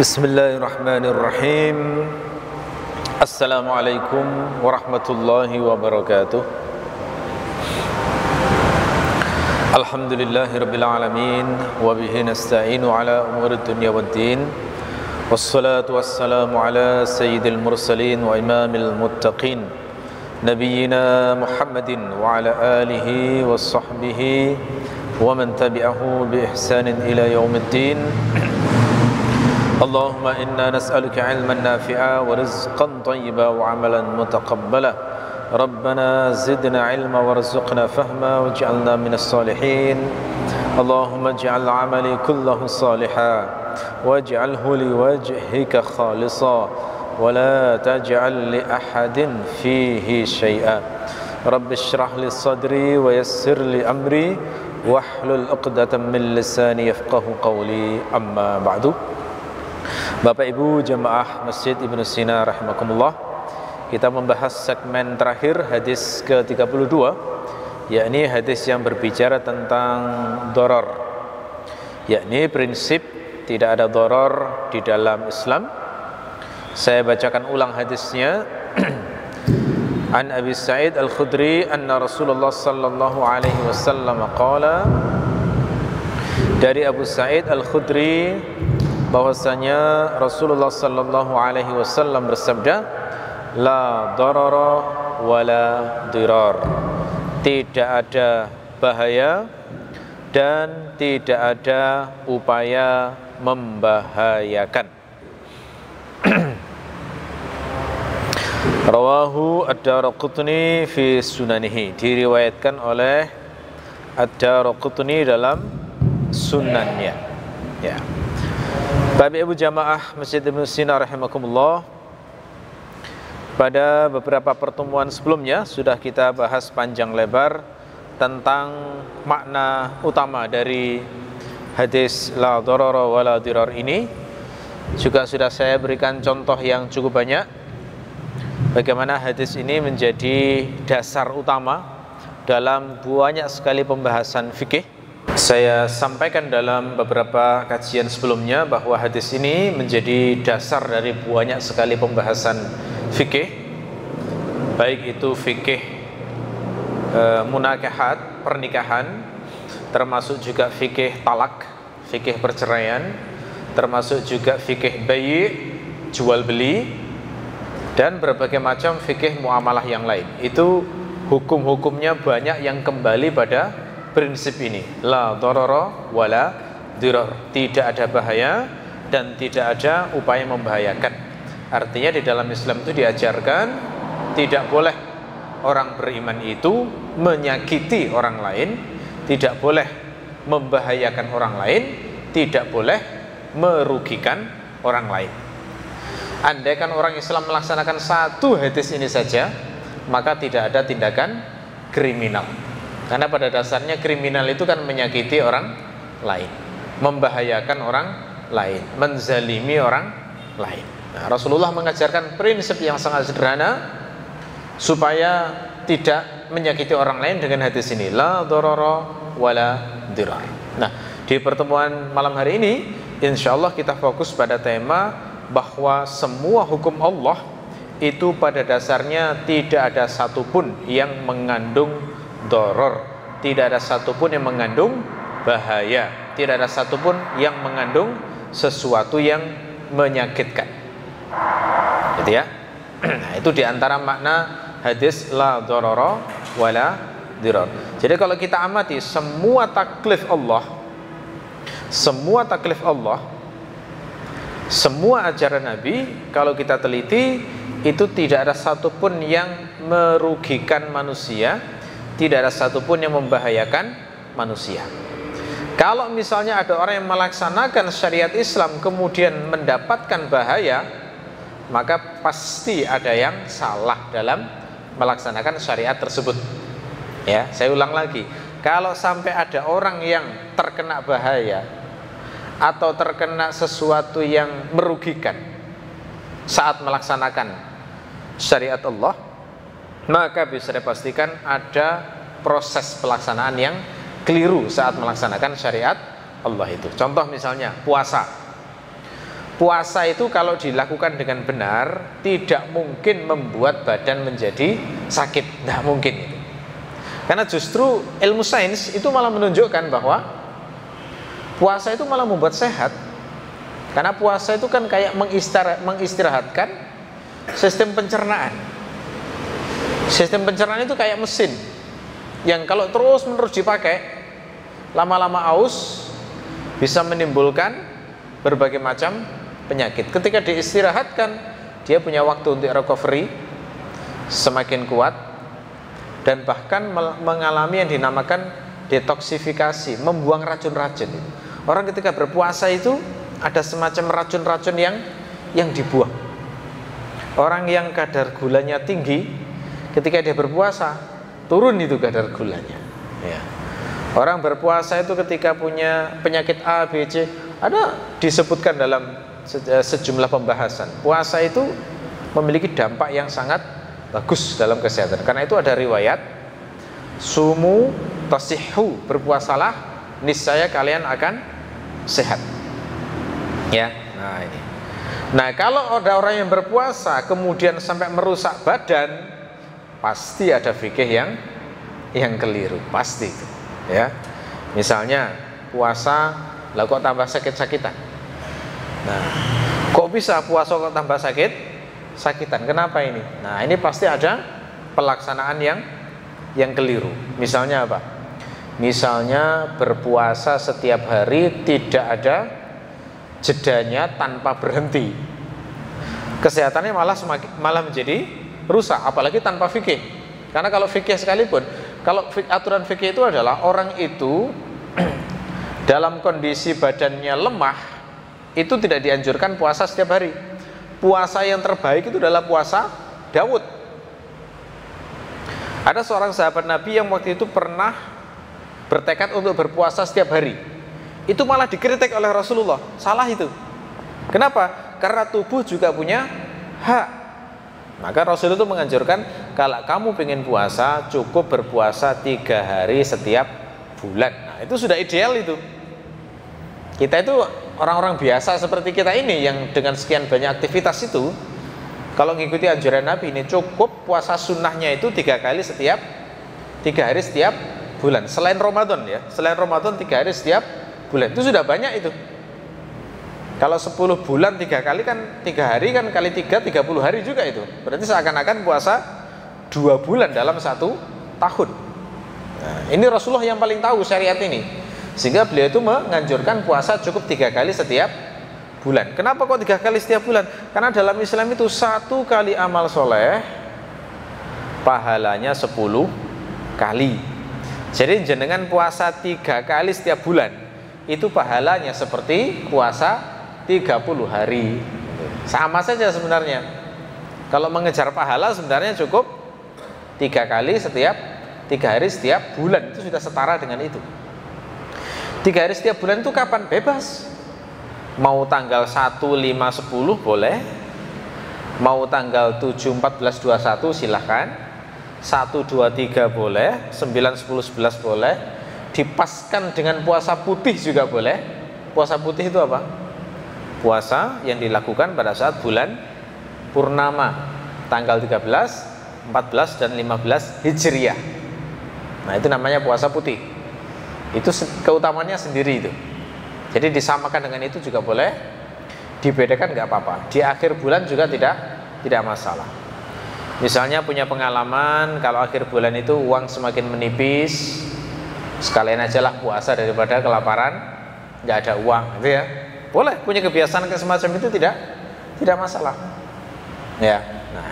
Bismillahirrahmanirrahim. Assalamualaikum warahmatullahi wabarakatuh. Alhamdulillahirabbil alamin wa bihi nasta'inu ala umurid dunya waddin. Wassalatu wassalamu ala sayyidil mursalin wa imamil muttaqin nabiyyina Muhammadin wa ala alihi wa sahbihi wa man tabi'ahu bi ihsanin ila yaumiddin. Allahumma inna nas'aluka ilman nafi'a wa rizqan tayyiba wa amalan mutaqabbala. Rabbana zidna ilma warzuqna fahma waj'alna minas salihin. Allahumma ij'al 'amali kullahu salihan waj'alhu liwajhika khalisa wa la taj'al li ahadin fihi syai'a. Rabbi shrah li sadri wa yassir li amri wahlul 'uqdatam min lisani yafqahu qawli. Amma ba'du. Bapak Ibu jemaah Masjid Ibnu Sina rahimakumullah, kita membahas segmen terakhir hadis ke-32, yakni hadis yang berbicara tentang doror, yakni prinsip tidak ada doror di dalam Islam. Saya bacakan ulang hadisnya. An Abi Sa'id Al-Khudri anna Rasulullah sallallahu alaihi wasallam qala, dari Abu Sa'id Al-Khudri bahwasanya Rasulullah sallallahu alaihi wasallam bersabda, la darara wala dirar, tidak ada bahaya dan tidak ada upaya membahayakan. Rawahu Ad-Daraqutni fi sunanihi, diriwayatkan oleh Ad-Daraqutni dalam sunannya. Ya. Bapak Ibu jamaah Masjid Ibnu Sina rahimakumullah, pada beberapa pertemuan sebelumnya sudah kita bahas panjang lebar tentang makna utama dari hadis la darara wala dirar ini. Juga sudah saya berikan contoh yang cukup banyak bagaimana hadis ini menjadi dasar utama dalam banyak sekali pembahasan fikih. Saya sampaikan dalam beberapa kajian sebelumnya bahwa hadis ini menjadi dasar dari banyak sekali pembahasan fikih, baik itu fikih munakahat, pernikahan, termasuk juga fikih talak, fikih perceraian, termasuk juga fikih bayi, jual beli, dan berbagai macam fikih muamalah yang lain. Itu hukum-hukumnya banyak yang kembali pada prinsip ini, la darara wala dirar, tidak ada bahaya dan tidak ada upaya membahayakan. Artinya di dalam Islam itu diajarkan tidak boleh orang beriman itu menyakiti orang lain, tidak boleh membahayakan orang lain, tidak boleh merugikan orang lain. Andaikan orang Islam melaksanakan satu hadis ini saja, maka tidak ada tindakan kriminal. Karena pada dasarnya kriminal itu kan menyakiti orang lain, membahayakan orang lain, menzalimi orang lain. Nah, Rasulullah mengajarkan prinsip yang sangat sederhana supaya tidak menyakiti orang lain dengan hadis ini, la darara wala dirar. Nah, di pertemuan malam hari ini insyaallah kita fokus pada tema bahwa semua hukum Allah itu pada dasarnya tidak ada satupun yang mengandung doror, tidak ada satupun yang mengandung bahaya, tidak ada satupun yang mengandung sesuatu yang menyakitkan. Gitu ya. Nah, itu diantara makna hadis la dororo wala dirar. Jadi kalau kita amati semua taklif Allah, semua ajaran Nabi, kalau kita teliti itu tidak ada satupun yang merugikan manusia, tidak ada satupun yang membahayakan manusia. Kalau misalnya ada orang yang melaksanakan syariat Islam kemudian mendapatkan bahaya, maka pasti ada yang salah dalam melaksanakan syariat tersebut. Ya, saya ulang lagi. Kalau sampai ada orang yang terkena bahaya atau terkena sesuatu yang merugikan saat melaksanakan syariat Allah, maka bisa dipastikan ada proses pelaksanaan yang keliru saat melaksanakan syariat Allah itu. Contoh misalnya puasa. puasa itu kalau dilakukan dengan benar tidak mungkin membuat badan menjadi sakit, tidak mungkin itu. Karena justru ilmu sains itu malah menunjukkan bahwa puasa itu malah membuat sehat. Karena puasa itu kan kayak mengistirahatkan sistem pencernaan. Sistem pencernaan itu kayak mesin yang kalau terus-menerus dipakai, lama-lama aus, bisa menimbulkan berbagai macam penyakit. Ketika diistirahatkan, dia punya waktu untuk recovery semakin kuat, dan bahkan mengalami yang dinamakan detoksifikasi, membuang racun-racun. Orang ketika berpuasa itu ada semacam racun-racun yang dibuang. Orang yang kadar gulanya tinggi, ketika dia berpuasa turun itu kadar gulanya. Ya. Orang berpuasa itu ketika punya penyakit A, B, C, ada disebutkan dalam sejumlah pembahasan. Puasa itu memiliki dampak yang sangat bagus dalam kesehatan. Karena itu ada riwayat sumu tasihhu, berpuasalah niscaya kalian akan sehat. Ya. Nah, ini. Nah, kalau ada orang yang berpuasa kemudian sampai merusak badan, pasti ada fikih yang keliru, pasti itu. Ya. Misalnya puasa lah kok tambah sakit-sakitan. Nah, kok bisa puasa kok tambah sakitan? Kenapa ini? Nah, ini pasti ada pelaksanaan yang keliru. Misalnya apa? Misalnya berpuasa setiap hari tidak ada jedanya tanpa berhenti. Kesehatannya malah menjadi rusak, apalagi tanpa fikih. Karena kalau fikih sekalipun, kalau aturan fikih itu adalah orang itu dalam kondisi badannya lemah, itu tidak dianjurkan puasa setiap hari. Puasa yang terbaik itu adalah puasa Daud. Ada seorang sahabat Nabi yang waktu itu pernah bertekad untuk berpuasa setiap hari. Itu malah dikritik oleh Rasulullah. Salah itu. Kenapa? Karena tubuh juga punya hak. Maka Rasul itu menganjurkan, kalau kamu pengen puasa, cukup berpuasa 3 hari setiap bulan. Nah, itu sudah ideal itu. Kita itu orang-orang biasa seperti kita ini yang dengan sekian banyak aktivitas itu, kalau mengikuti anjuran Nabi ini, cukup puasa sunnahnya itu 3 kali setiap 3 hari setiap bulan. Selain Ramadan ya, selain Ramadan 3 hari setiap bulan. Itu sudah banyak itu. Kalau 10 bulan 3 kali kan 3 hari kan kali 3 30 hari juga itu. Berarti seakan-akan puasa 2 bulan dalam 1 tahun. Nah, ini Rasulullah yang paling tahu syariat ini. Sehingga beliau itu menganjurkan puasa cukup 3 kali setiap bulan. Kenapa kok 3 kali setiap bulan? Karena dalam Islam itu 1 kali amal soleh pahalanya 10 kali. Jadi jenengan puasa 3 kali setiap bulan, itu pahalanya seperti puasa 30 hari. Sama saja sebenarnya. Kalau mengejar pahala sebenarnya cukup 3 kali setiap 3 hari setiap bulan, itu sudah setara dengan itu. 3 hari setiap bulan itu kapan? Bebas. Mau tanggal 1, 5, 10 boleh. Mau tanggal 7, 14, 21 silahkan. 1, 2, 3 boleh. 9, 10, 11 boleh. Dipaskan dengan puasa putih juga boleh. Puasa putih itu apa? Puasa yang dilakukan pada saat bulan purnama, tanggal 13, 14, dan 15 Hijriah. Nah, itu namanya puasa putih. Itu keutamanya sendiri itu. Jadi disamakan dengan itu juga boleh, dibedakan nggak apa-apa. Di akhir bulan juga tidak masalah. Misalnya punya pengalaman kalau akhir bulan itu uang semakin menipis, sekalian aja lah puasa daripada kelaparan nggak ada uang, gitu ya. Boleh punya kebiasaan semacam itu, tidak masalah. Ya. Nah,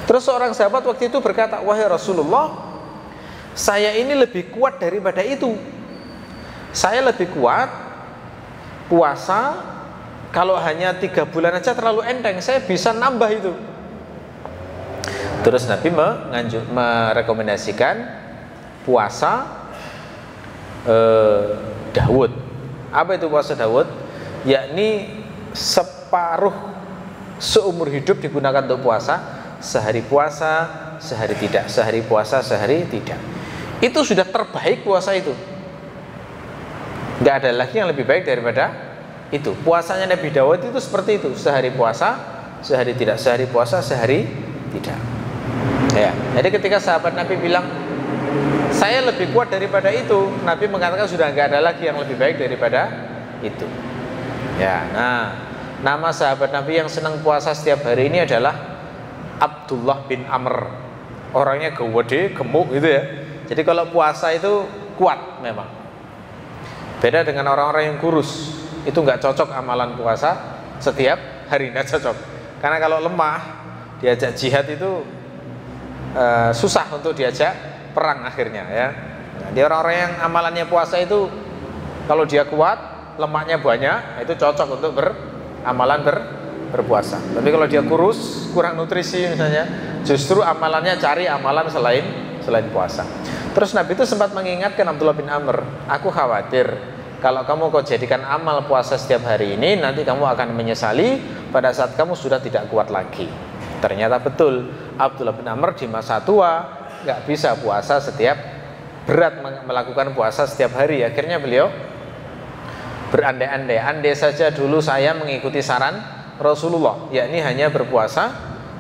terus seorang sahabat waktu itu berkata, wahai Rasulullah, saya ini lebih kuat daripada itu. Saya lebih kuat puasa kalau hanya 3 bulan aja terlalu enteng, saya bisa nambah itu. Terus Nabi merekomendasikan puasa Daud. Apa itu puasa Daud? Yakni separuh seumur hidup digunakan untuk puasa. Sehari puasa, sehari tidak. Sehari puasa, sehari tidak. Itu sudah terbaik puasa itu. Nggak ada lagi yang lebih baik itu. Puasanya Nabi Dawud itu seperti itu, sehari puasa, sehari tidak, sehari puasa, sehari tidak. Ya. Jadi ketika sahabat Nabi bilang, saya lebih kuat daripada itu, Nabi mengatakan sudah nggak ada lagi yang lebih baik daripada itu. Ya. Nah, nama sahabat Nabi yang senang puasa setiap hari ini adalah Abdullah bin Amr. Orangnya gede, gemuk gitu ya. Jadi kalau puasa itu kuat memang. Beda dengan orang-orang yang kurus. Itu nggak cocok amalan puasa setiap hari, nggak cocok. Karena kalau lemah diajak jihad itu susah untuk diajak perang akhirnya ya. Nah, di orang-orang yang amalannya puasa itu kalau dia kuat, lemaknya banyak, itu cocok untuk berpuasa. Tapi kalau dia kurus, kurang nutrisi misalnya, justru amalannya cari amalan selain puasa. Terus Nabi itu sempat mengingatkan Abdullah bin Amr, aku khawatir kalau kamu kau jadikan amal puasa setiap hari ini, nanti kamu akan menyesali pada saat kamu sudah tidak kuat lagi. Ternyata betul, Abdullah bin Amr di masa tua nggak bisa puasa berat melakukan puasa setiap hari. Akhirnya beliau berandai-andai, andai saja dulu saya mengikuti saran Rasulullah, yakni hanya berpuasa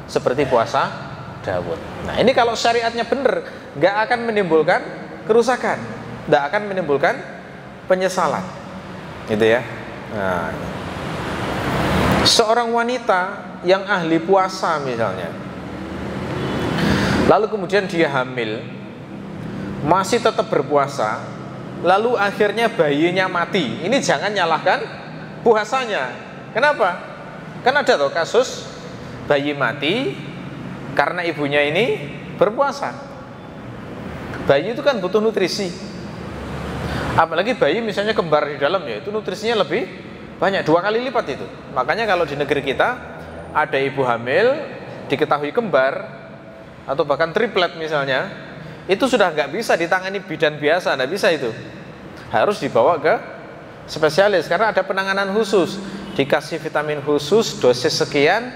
seperti puasa Dawud. Nah ini kalau syariatnya benar, nggak akan menimbulkan kerusakan, nggak akan menimbulkan penyesalan, gitu ya. Nah, seorang wanita yang ahli puasa misalnya, lalu kemudian dia hamil, masih tetap berpuasa, lalu akhirnya bayinya mati, ini jangan nyalahkan puasanya. Kenapa? Kan ada tuh kasus bayi mati karena ibunya ini berpuasa. Bayi itu kan butuh nutrisi. Apalagi bayi misalnya kembar di dalam, ya itu nutrisinya lebih banyak, 2 kali lipat itu. Makanya kalau di negeri kita ada ibu hamil diketahui kembar atau bahkan triplet misalnya, itu sudah nggak bisa ditangani bidan biasa, nggak bisa itu. Harus dibawa ke spesialis karena ada penanganan khusus, dikasih vitamin khusus, dosis sekian,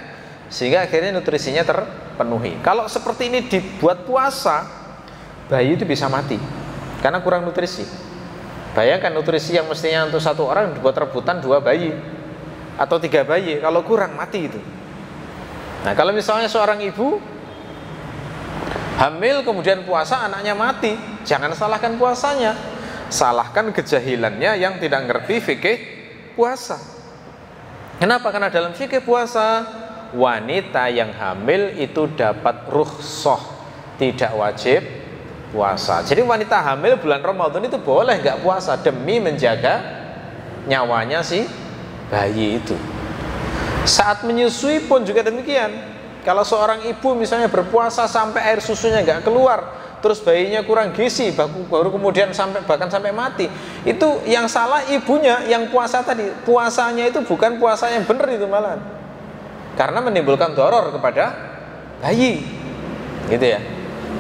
sehingga akhirnya nutrisinya terpenuhi. Kalau seperti ini dibuat puasa, bayi itu bisa mati karena kurang nutrisi. Bayangkan nutrisi yang mestinya untuk 1 orang dibuat rebutan 2 bayi atau 3 bayi, kalau kurang mati itu. Nah kalau misalnya seorang ibu hamil kemudian puasa, anaknya mati, jangan salahkan puasanya, salahkan kejahilannya yang tidak ngerti fikih puasa. Kenapa? Karena dalam fikih puasa, wanita yang hamil itu dapat rukhsah, tidak wajib puasa. Jadi wanita hamil bulan Ramadan itu boleh nggak puasa demi menjaga nyawanya si bayi itu. Saat menyusui pun juga demikian. Kalau seorang ibu misalnya berpuasa sampai air susunya nggak keluar, terus bayinya kurang gizi, baru kemudian bahkan sampai mati, itu yang salah ibunya yang puasa tadi. Puasanya itu bukan puasa yang benar itu malah, karena menimbulkan doror kepada bayi, gitu ya.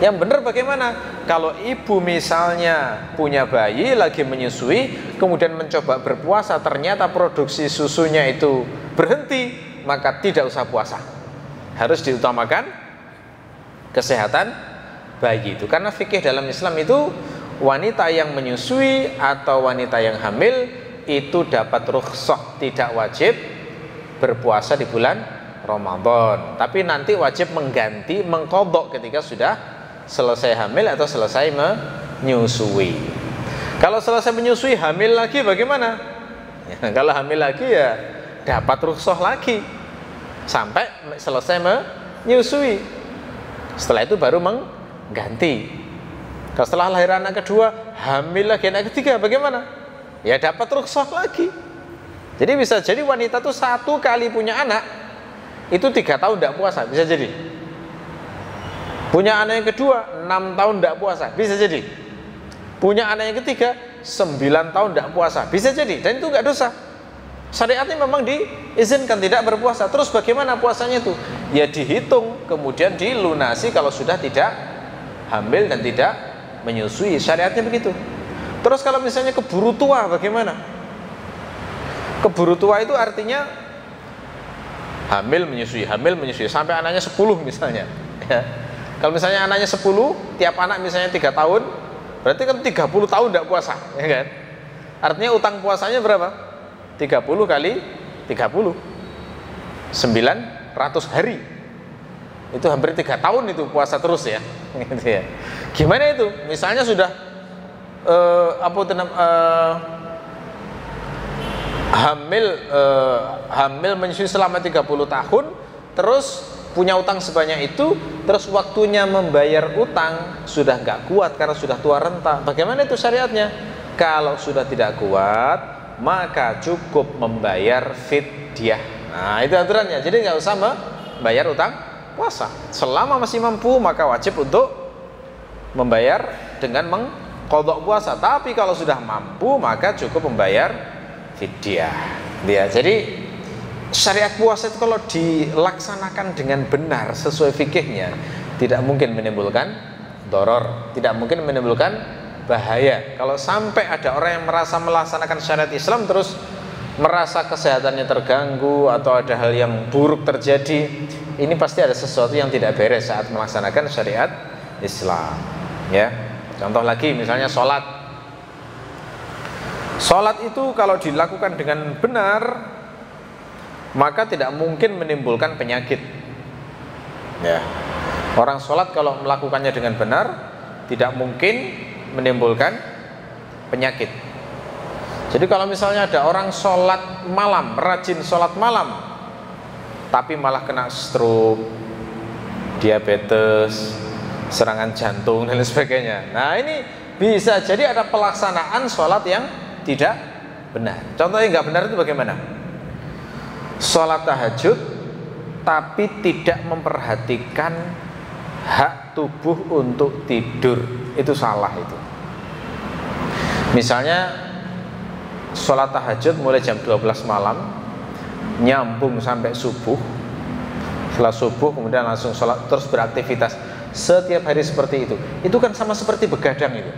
Yang benar bagaimana? Kalau ibu misalnya punya bayi lagi menyusui, kemudian mencoba berpuasa, ternyata produksi susunya itu berhenti, maka tidak usah puasa. Harus diutamakan kesehatan bayi itu. Karena fikih dalam Islam itu, wanita yang menyusui atau wanita yang hamil itu dapat rukhsah, tidak wajib berpuasa di bulan Ramadan, tapi nanti wajib mengqadha ketika sudah selesai hamil atau selesai menyusui. Kalau selesai menyusui hamil lagi bagaimana? Ya, kalau hamil lagi ya dapat rukhsah lagi sampai selesai menyusui. Setelah itu baru mengganti. Kalau setelah lahir anak kedua, hamil lagi anak ketiga bagaimana? Ya dapat rukhsah lagi. Jadi bisa jadi wanita tuh 1 kali punya anak itu 3 tahun tidak puasa, bisa jadi. Punya anak yang kedua 6 tahun tidak puasa, bisa jadi. Punya anak yang ketiga 9 tahun tidak puasa, bisa jadi. Dan itu nggak dosa. Syariatnya memang diizinkan tidak berpuasa. Terus bagaimana puasanya itu? Ya dihitung, kemudian dilunasi kalau sudah tidak hamil dan tidak menyusui. Syariatnya begitu. Terus kalau misalnya keburu tua bagaimana? Keburu tua itu artinya hamil menyusui sampai anaknya 10 misalnya, ya. Kalau misalnya anaknya 10, tiap anak misalnya 3 tahun, berarti kan 30 tahun tidak puasa, ya kan? Artinya utang puasanya berapa? 30 kali 30 900 hari. Itu hampir 3 tahun itu puasa terus ya. Gitu ya. Gimana itu? Misalnya sudah hamil menyusui selama 30 tahun, terus punya utang sebanyak itu, terus waktunya membayar utang sudah nggak kuat karena sudah tua renta. Bagaimana itu syariatnya? Kalau sudah tidak kuat, maka cukup membayar fidyah. Nah, itu aturannya. Jadi nggak usah membayar utang puasa. Selama masih mampu, maka wajib untuk membayar dengan mengqadha puasa. Tapi kalau sudah mampu, maka cukup membayar fidyah. Ya, jadi syariat puasa itu kalau dilaksanakan dengan benar sesuai fikihnya, tidak mungkin menimbulkan doror, tidak mungkin menimbulkan bahaya. Kalau sampai ada orang yang merasa melaksanakan syariat Islam terus merasa kesehatannya terganggu atau ada hal yang buruk terjadi, ini pasti ada sesuatu yang tidak beres saat melaksanakan syariat Islam. Ya, contoh lagi misalnya sholat. Sholat itu kalau dilakukan dengan benar, maka tidak mungkin menimbulkan penyakit. Ya, orang sholat kalau melakukannya dengan benar tidak mungkin menimbulkan penyakit. Jadi kalau misalnya ada orang sholat malam, rajin sholat malam, tapi malah kena stroke, diabetes, serangan jantung dan lain sebagainya. Nah, ini bisa jadi ada pelaksanaan sholat yang tidak benar. Contohnya nggak benar itu bagaimana? Sholat tahajud tapi tidak memperhatikan hak tubuh untuk tidur, itu salah itu. Misalnya sholat tahajud mulai jam 12 malam nyambung sampai subuh, setelah subuh kemudian langsung sholat terus beraktivitas setiap hari seperti itu kan sama seperti begadang itu.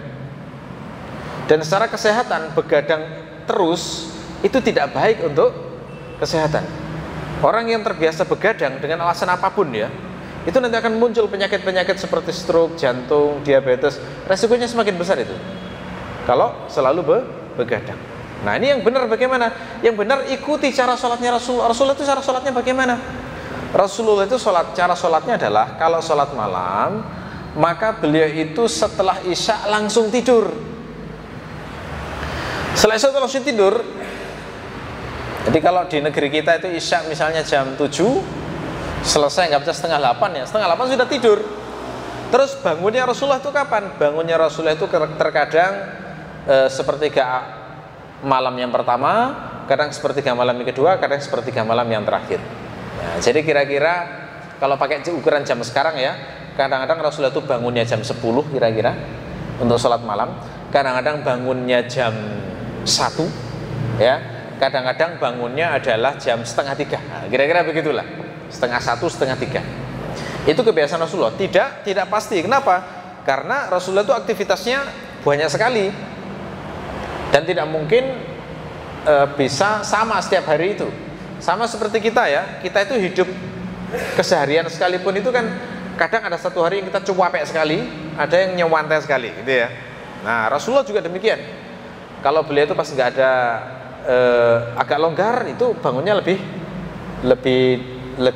Dan secara kesehatan begadang terus itu tidak baik untuk kesehatan. Orang yang terbiasa begadang dengan alasan apapun ya, itu nanti akan muncul penyakit-penyakit seperti stroke, jantung, diabetes. Resikonya semakin besar itu kalau selalu begadang. Nah, ini yang benar bagaimana? Yang benar ikuti cara sholatnya Rasulullah. Rasulullah itu cara sholatnya bagaimana? Rasulullah itu cara sholatnya adalah kalau sholat malam, maka beliau itu setelah isya langsung tidur. Setelah isya langsung tidur. Jadi kalau di negeri kita itu isya misalnya jam 7, selesai nggak bisa setengah 8 ya, setengah 8 sudah tidur. Terus bangunnya Rasulullah itu kapan? Bangunnya Rasulullah itu terkadang sepertiga malam yang pertama, kadang sepertiga malam yang kedua, kadang sepertiga malam yang terakhir. Nah, jadi kira-kira kalau pakai ukuran jam sekarang ya, kadang-kadang Rasulullah itu bangunnya jam 10 kira-kira untuk sholat malam, kadang-kadang bangunnya jam 1 ya, kadang-kadang bangunnya adalah jam setengah 3. Nah, kira-kira begitulah, setengah 1, setengah 3. Itu kebiasaan Rasulullah, tidak pasti. Kenapa? Karena Rasulullah itu aktivitasnya banyak sekali dan tidak mungkin bisa sama setiap hari itu. Sama seperti kita ya, kita itu hidup keseharian sekalipun itu kan kadang ada satu hari yang kita cuapek sekali, ada yang nyewantai sekali gitu ya. Nah, Rasulullah juga demikian. Kalau beliau itu pas nggak ada agak longgar, itu bangunnya lebih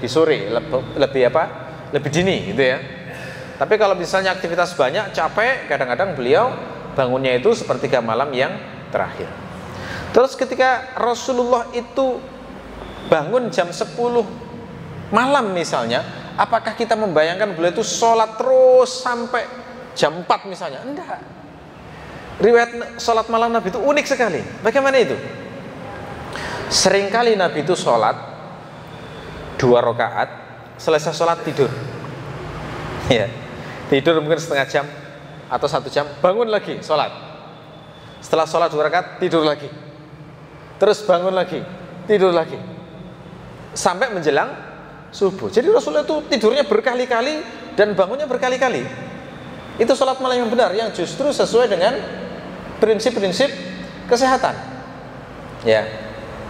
sore, lebih dini gitu ya. Tapi kalau misalnya aktivitas banyak, capek, kadang-kadang beliau bangunnya itu sepertiga malam yang terakhir. Terus ketika Rasulullah itu bangun jam 10 malam misalnya, apakah kita membayangkan beliau itu sholat terus sampai jam 4 misalnya? Enggak. Riwayat sholat malam Nabi itu unik sekali. Bagaimana itu? Seringkali Nabi itu sholat 2 rakaat, selesai sholat tidur. Ya, tidur mungkin setengah jam atau 1 jam, bangun lagi sholat. Setelah sholat 2 rakaat, tidur lagi. Terus bangun lagi, tidur lagi, sampai menjelang subuh. Jadi Rasulullah itu tidurnya berkali-kali dan bangunnya berkali-kali. Itu sholat malam yang benar, yang justru sesuai dengan prinsip-prinsip kesehatan. Ya.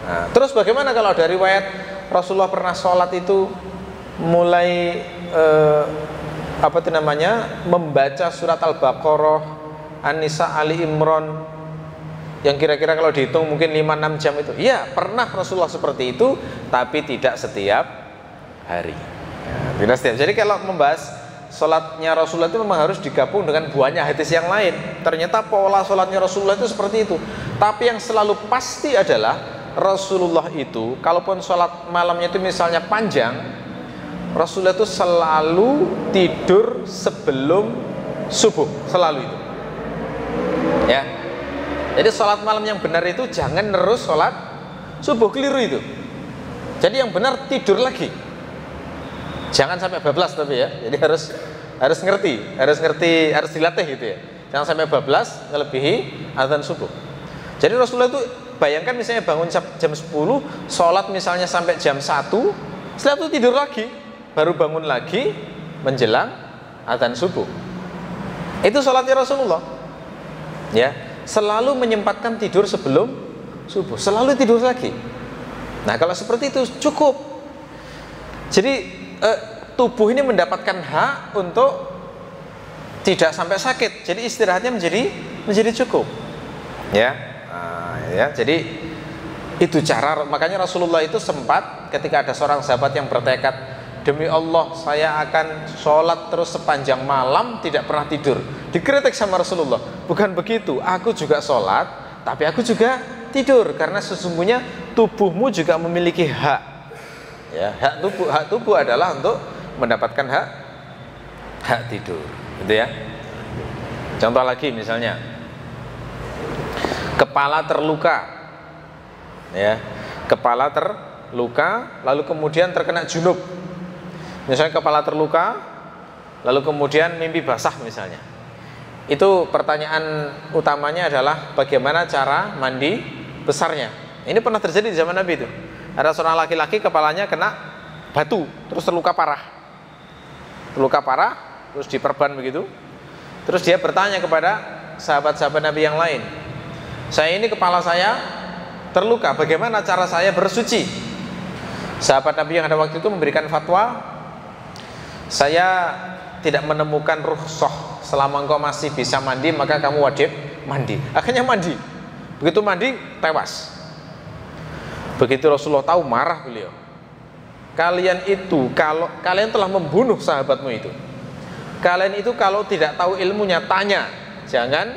Nah, terus bagaimana kalau dari riwayat Rasulullah pernah sholat itu mulai membaca surat Al-Baqarah, An-Nisa, Ali Imran, yang kira-kira kalau dihitung mungkin 5-6 jam itu. Iya, pernah Rasulullah seperti itu, tapi tidak setiap hari. Tidak setiap. Jadi kalau membahas sholatnya Rasulullah itu memang harus digabung dengan banyak hadis yang lain. Ternyata pola sholatnya Rasulullah itu seperti itu. Tapi yang selalu pasti adalah Rasulullah itu, kalaupun sholat malamnya itu misalnya panjang, Rasulullah itu selalu tidur sebelum subuh, selalu itu. Ya. Jadi sholat malam yang benar itu jangan terus sholat subuh, keliru itu. Jadi yang benar tidur lagi. Jangan sampai bablas tapi ya. Jadi harus ngerti, harus dilatih gitu ya. Jangan sampai bablas ngelebihi azan subuh. Jadi Rasulullah itu bayangkan misalnya bangun jam 10, sholat misalnya sampai jam 1, setelah itu tidur lagi, baru bangun lagi menjelang azan subuh. Itu sholatnya Rasulullah. Ya. Selalu menyempatkan tidur sebelum subuh, selalu tidur lagi. Nah kalau seperti itu cukup. Jadi tubuh ini mendapatkan hak untuk tidak sampai sakit. Jadi istirahatnya menjadi cukup. Ya, ya. Jadi itu cara. Makanya Rasulullah itu sempat ketika ada seorang sahabat yang bertekad, demi Allah saya akan sholat terus sepanjang malam tidak pernah tidur. Dikritik sama Rasulullah, bukan begitu, aku juga sholat tapi aku juga tidur, karena sesungguhnya tubuhmu juga memiliki hak. Ya, hak tubuh adalah untuk mendapatkan hak tidur, gitu ya. Contoh lagi misalnya, kepala terluka, ya, kepala terluka lalu kemudian terkena junub. Misalnya kepala terluka lalu kemudian mimpi basah misalnya. Itu pertanyaan utamanya adalah bagaimana cara mandi besarnya. Ini pernah terjadi di zaman Nabi itu. Ada seorang laki-laki kepalanya kena batu, terus terluka parah, terus diperban begitu. Terus dia bertanya kepada sahabat-sahabat Nabi yang lain, saya ini kepala saya terluka, bagaimana cara saya bersuci? Sahabat Nabi yang ada waktu itu memberikan fatwa, saya tidak menemukan rukhsah, selama engkau masih bisa mandi maka kamu wajib mandi. Akhirnya mandi. Begitu mandi tewas. Begitu Rasulullah tahu, marah beliau. Kalian itu, kalau kalian telah membunuh sahabatmu itu, kalian itu kalau tidak tahu ilmunya tanya, jangan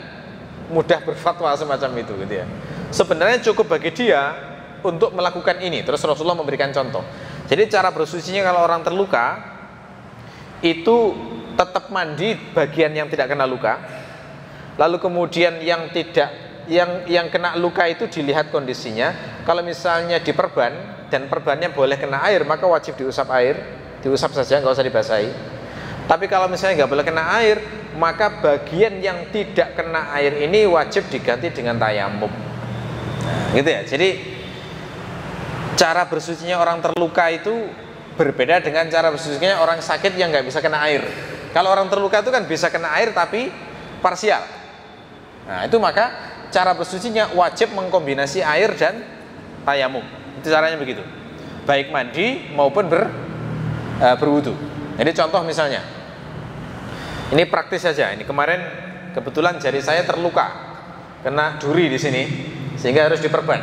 mudah berfatwa semacam itu gitu ya. Sebenarnya cukup bagi dia untuk melakukan ini. Terus Rasulullah memberikan contoh. Jadi cara bersucinya kalau orang terluka itu tetap mandi bagian yang tidak kena luka. Lalu kemudian yang kena luka itu dilihat kondisinya. Kalau misalnya diperban dan perbannya boleh kena air, maka wajib diusap air, diusap saja, nggak usah dibasahi. Tapi kalau misalnya nggak boleh kena air, maka bagian yang tidak kena air ini wajib diganti dengan tayamum. Gitu ya. Jadi cara bersucinya orang terluka itu berbeda dengan cara bersucinya orang sakit yang nggak bisa kena air. Kalau orang terluka itu kan bisa kena air tapi parsial. Nah itu maka cara bersucinya wajib mengkombinasi air dan tayamum. Itu caranya begitu. Baik mandi maupun berwudu. Jadi contoh misalnya, ini praktis saja. Ini kemarin kebetulan jari saya terluka, kena duri di sini, sehingga harus diperban.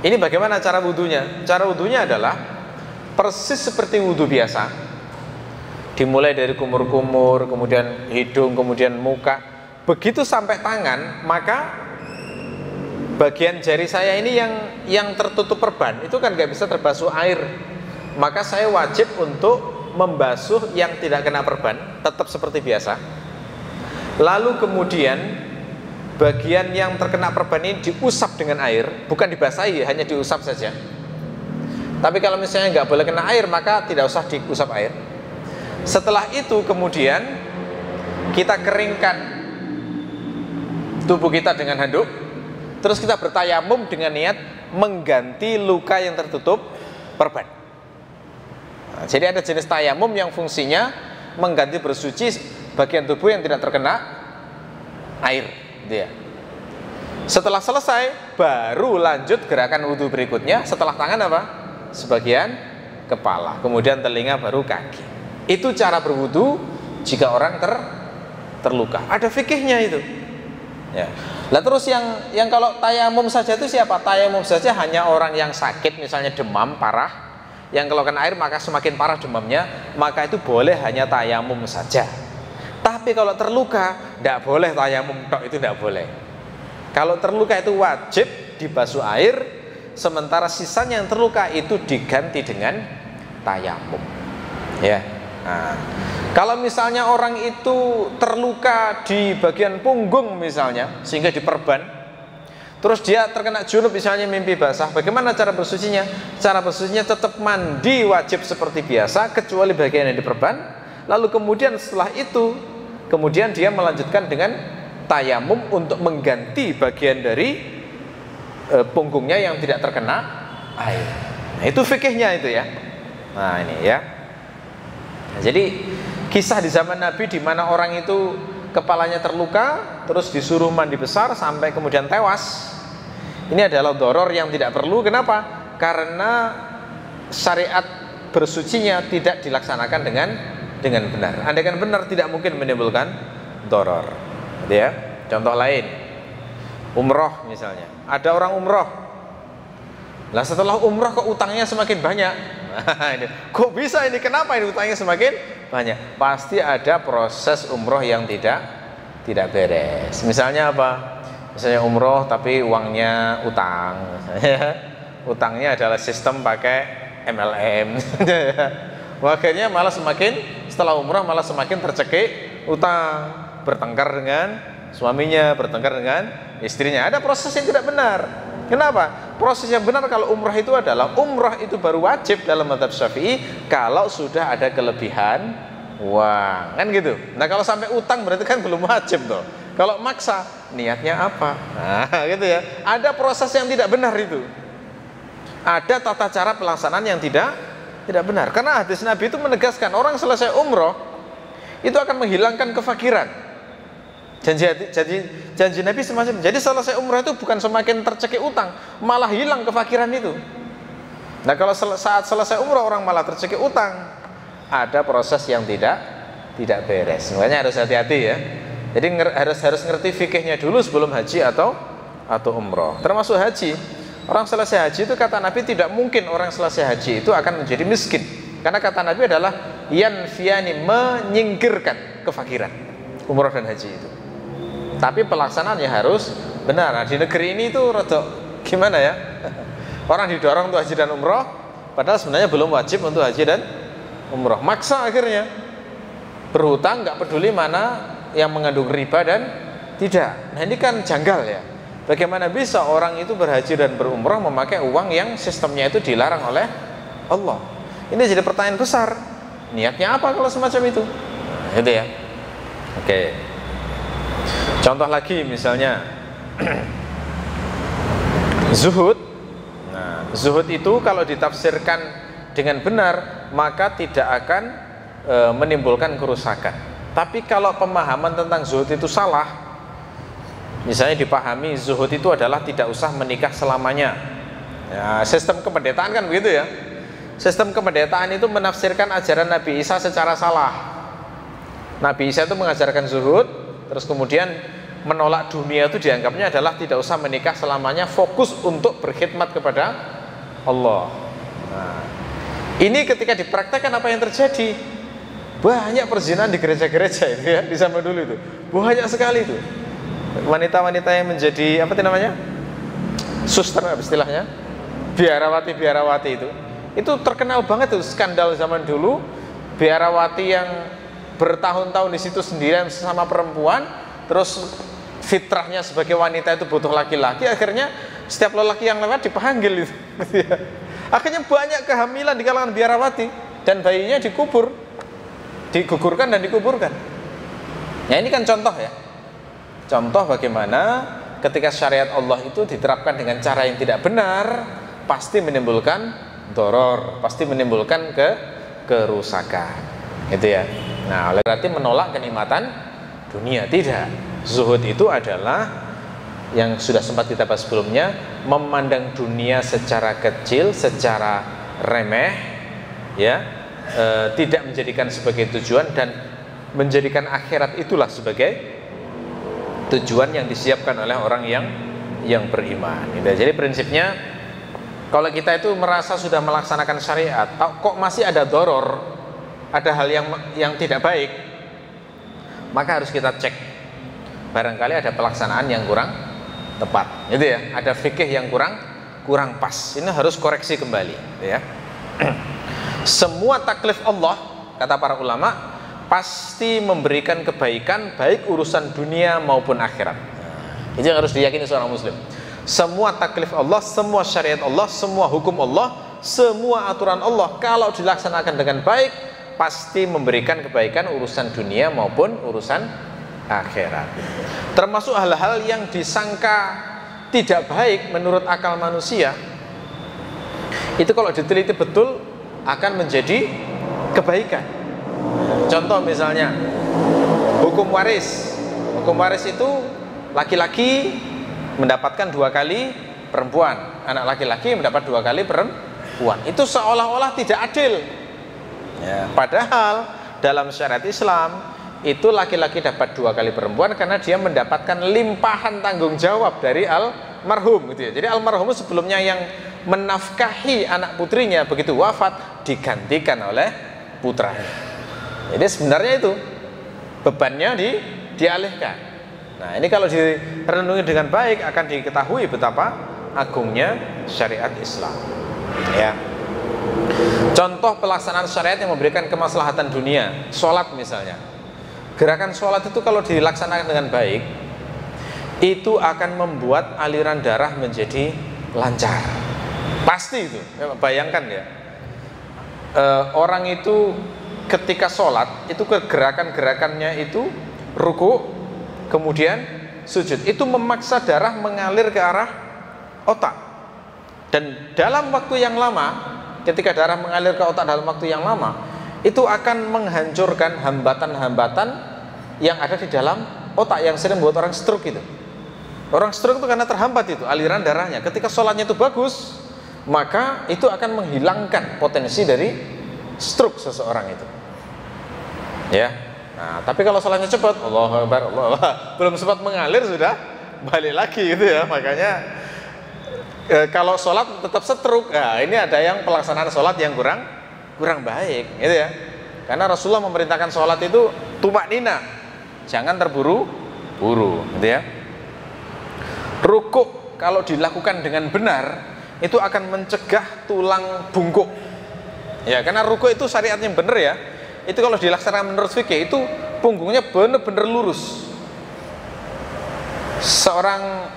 Ini bagaimana cara wudunya? Cara wudunya adalah persis seperti wudhu biasa, dimulai dari kumur-kumur, kemudian hidung, kemudian muka, begitu sampai tangan, maka bagian jari saya ini yang tertutup perban itu kan nggak bisa terbasuh air, maka saya wajib untuk membasuh yang tidak kena perban, tetap seperti biasa. Lalu kemudian bagian yang terkena perban ini diusap dengan air, bukan dibasahi, hanya diusap saja. Tapi kalau misalnya nggak boleh kena air, maka tidak usah diusap air. Setelah itu kemudian kita keringkan tubuh kita dengan handuk, terus kita bertayamum dengan niat mengganti luka yang tertutup perban. Nah, jadi ada jenis tayamum yang fungsinya mengganti bersuci bagian tubuh yang tidak terkena air. Dia. Setelah selesai, baru lanjut gerakan wudhu berikutnya. Setelah tangan apa? Sebagian kepala, kemudian telinga, baru kaki. Itu cara berwudu jika orang terluka. Ada fikihnya itu. Ya. Lah terus yang kalau tayamum saja itu siapa? Tayamum saja hanya orang yang sakit, misalnya demam parah, yang kalau kena air maka semakin parah demamnya, maka itu boleh hanya tayamum saja. Tapi kalau terluka, tidak boleh tayamum tok, itu tidak boleh. Kalau terluka itu wajib dibasuh air, sementara sisanya yang terluka itu diganti dengan tayamum. Ya. Nah, kalau misalnya orang itu terluka di bagian punggung misalnya, sehingga diperban, terus dia terkena junub misalnya mimpi basah, bagaimana cara bersucinya? Cara bersucinya tetap mandi wajib seperti biasa, kecuali bagian yang diperban. Lalu kemudian setelah itu, kemudian dia melanjutkan dengan tayamum untuk mengganti bagian dari punggungnya yang tidak terkena air. Nah, itu fikihnya itu ya. Nah ini ya. Nah, jadi kisah di zaman Nabi di mana orang itu kepalanya terluka, terus disuruh mandi besar sampai kemudian tewas. Ini adalah doror yang tidak perlu. Kenapa? Karena syariat bersucinya tidak dilaksanakan dengan benar. Andaikan benar tidak mungkin menimbulkan doror. Ya. Contoh lain, umroh misalnya. Ada orang umroh. Lah setelah umroh kok utangnya semakin banyak. Kok bisa ini? Kenapa ini utangnya semakin banyak? Pasti ada proses umroh yang tidak beres. Misalnya apa? Misalnya umroh tapi uangnya utang. Utangnya adalah sistem pakai MLM. Akhirnya malah setelah umroh malah semakin tercekik utang, bertengkar dengan suaminya, bertengkar dengan istrinya. Ada proses yang tidak benar. Kenapa? Proses yang benar kalau umrah itu adalah umrah itu baru wajib dalam mazhab Syafi'i kalau sudah ada kelebihan uang, kan gitu. Nah kalau sampai utang berarti kan belum wajib tuh. Kalau maksa, niatnya apa? Nah gitu ya. Ada proses yang tidak benar itu. Ada tata cara pelaksanaan yang tidak benar. Karena hadis Nabi itu menegaskan orang selesai umroh itu akan menghilangkan kefakiran. Janji Nabi semacam. Jadi selesai umrah itu bukan semakin tercekik utang, malah hilang kefakiran itu. Nah kalau saat selesai umrah orang malah tercekik utang, ada proses yang tidak beres. Makanya harus hati-hati ya. Jadi harus ngerti fikihnya dulu sebelum haji atau umrah. Termasuk haji. Orang selesai haji itu kata Nabi tidak mungkin orang selesai haji itu akan menjadi miskin. Karena kata Nabi adalah yanfiyani, menyingkirkan kefakiran. Umrah dan haji itu. Tapi pelaksanaannya harus benar. Nah, di negeri ini tuh rada gimana ya? Orang didorong untuk haji dan umroh, padahal sebenarnya belum wajib untuk haji dan umroh. Maksa akhirnya berhutang, nggak peduli mana yang mengandung riba dan tidak. Nah ini kan janggal ya. Bagaimana bisa orang itu berhaji dan berumroh memakai uang yang sistemnya itu dilarang oleh Allah? Ini jadi pertanyaan besar. Niatnya apa kalau semacam itu? Nah, itu ya. Oke. Contoh lagi misalnya zuhud. Nah, zuhud itu kalau ditafsirkan dengan benar maka tidak akan menimbulkan kerusakan. Tapi kalau pemahaman tentang zuhud itu salah, misalnya dipahami zuhud itu adalah tidak usah menikah selamanya. Ya, sistem kependetaan kan begitu ya. Sistem kependetaan itu menafsirkan ajaran Nabi Isa secara salah. Nabi Isa itu mengajarkan zuhud, terus kemudian menolak dunia itu dianggapnya adalah tidak usah menikah selamanya, fokus untuk berkhidmat kepada Allah. Nah, ini ketika dipraktekkan apa yang terjadi? Banyak perzinahan di gereja-gereja itu ya, di zaman dulu itu. Banyak sekali itu. Wanita-wanita yang menjadi apa namanya? Suster istilahnya. Biarawati itu terkenal banget tuh skandal zaman dulu. Biarawati yang bertahun-tahun di situ sendirian sesama perempuan, terus fitrahnya sebagai wanita itu butuh laki-laki, akhirnya setiap lelaki yang lewat dipanggil itu. Akhirnya banyak kehamilan di kalangan biarawati dan bayinya digugurkan dan dikuburkan. Nah ini kan contoh ya. Contoh bagaimana ketika syariat Allah itu diterapkan dengan cara yang tidak benar, pasti menimbulkan doror, pasti menimbulkan kerusakan. Gitu ya. Nah, oleh berarti menolak kenikmatan dunia, tidak. Zuhud itu adalah yang sudah sempat kita bahas sebelumnya, memandang dunia secara kecil, secara remeh, ya, tidak menjadikan sebagai tujuan dan menjadikan akhirat itulah sebagai tujuan yang disiapkan oleh orang yang beriman. Jadi prinsipnya kalau kita itu merasa sudah melaksanakan syariat, kok masih ada doror, ada hal yang tidak baik, maka harus kita cek. Barangkali ada pelaksanaan yang kurang tepat, gitu ya. Ada fikih yang kurang pas. Ini harus koreksi kembali, gitu ya. Semua taklif Allah, kata para ulama, pasti memberikan kebaikan baik urusan dunia maupun akhirat. Itu yang harus diyakini seorang muslim. Semua taklif Allah, semua syariat Allah, semua hukum Allah, semua aturan Allah kalau dilaksanakan dengan baik pasti memberikan kebaikan urusan dunia maupun urusan akhirat. Termasuk hal-hal yang disangka tidak baik menurut akal manusia, itu kalau diteliti betul akan menjadi kebaikan. Contoh misalnya hukum waris. Hukum waris itu laki-laki mendapatkan 2 kali perempuan, anak laki-laki mendapat 2 kali perempuan. Itu seolah-olah tidak adil ya, padahal dalam syariat Islam itu laki-laki dapat 2 kali perempuan karena dia mendapatkan limpahan tanggung jawab dari almarhum, gitu ya. Jadi almarhum sebelumnya yang menafkahi anak putrinya, begitu wafat digantikan oleh putranya. Jadi sebenarnya itu bebannya dialihkan. Nah, ini kalau direnungi dengan baik akan diketahui betapa agungnya syariat Islam. Ya. Contoh pelaksanaan syariat yang memberikan kemaslahatan dunia, sholat misalnya. Gerakan sholat itu kalau dilaksanakan dengan baik, itu akan membuat aliran darah menjadi lancar. Pasti itu. Bayangkan ya, orang itu ketika sholat itu gerakan-gerakannya itu ruku, kemudian sujud, itu memaksa darah mengalir ke arah otak. Dan dalam waktu yang lama, ketika darah mengalir ke otak dalam waktu yang lama, itu akan menghancurkan hambatan-hambatan yang ada di dalam otak yang sering membuat orang stroke itu. Orang stroke itu karena terhambat itu aliran darahnya. Ketika sholatnya itu bagus, maka itu akan menghilangkan potensi dari stroke seseorang itu. Ya. Nah, tapi kalau sholatnya cepat, Allahu Akbar, Allah, belum sempat mengalir sudah balik lagi gitu ya. Makanya kalau sholat tetap setruk, nah, ini ada yang pelaksanaan sholat yang kurang baik, gitu ya. Karena Rasulullah memerintahkan sholat itu tumaknina, jangan terburu-buru, gitu ya. Rukuk kalau dilakukan dengan benar itu akan mencegah tulang bungkuk. Ya, karena rukuk itu syariatnya benar ya. Itu kalau dilaksanakan menurut fikih itu punggungnya benar-benar lurus. Seorang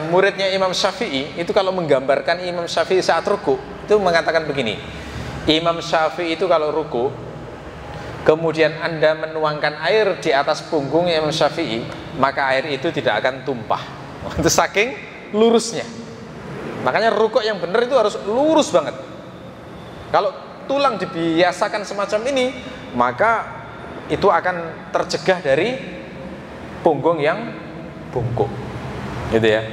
muridnya Imam Syafi'i itu kalau menggambarkan Imam Syafi'i saat ruku itu mengatakan begini, Imam Syafi'i itu kalau ruku kemudian Anda menuangkan air di atas punggung Imam Syafi'i, maka air itu tidak akan tumpah. Itu saking lurusnya. Makanya ruku yang benar itu harus lurus banget. Kalau tulang dibiasakan semacam ini, maka itu akan tercegah dari punggung yang bungkuk, gitu ya.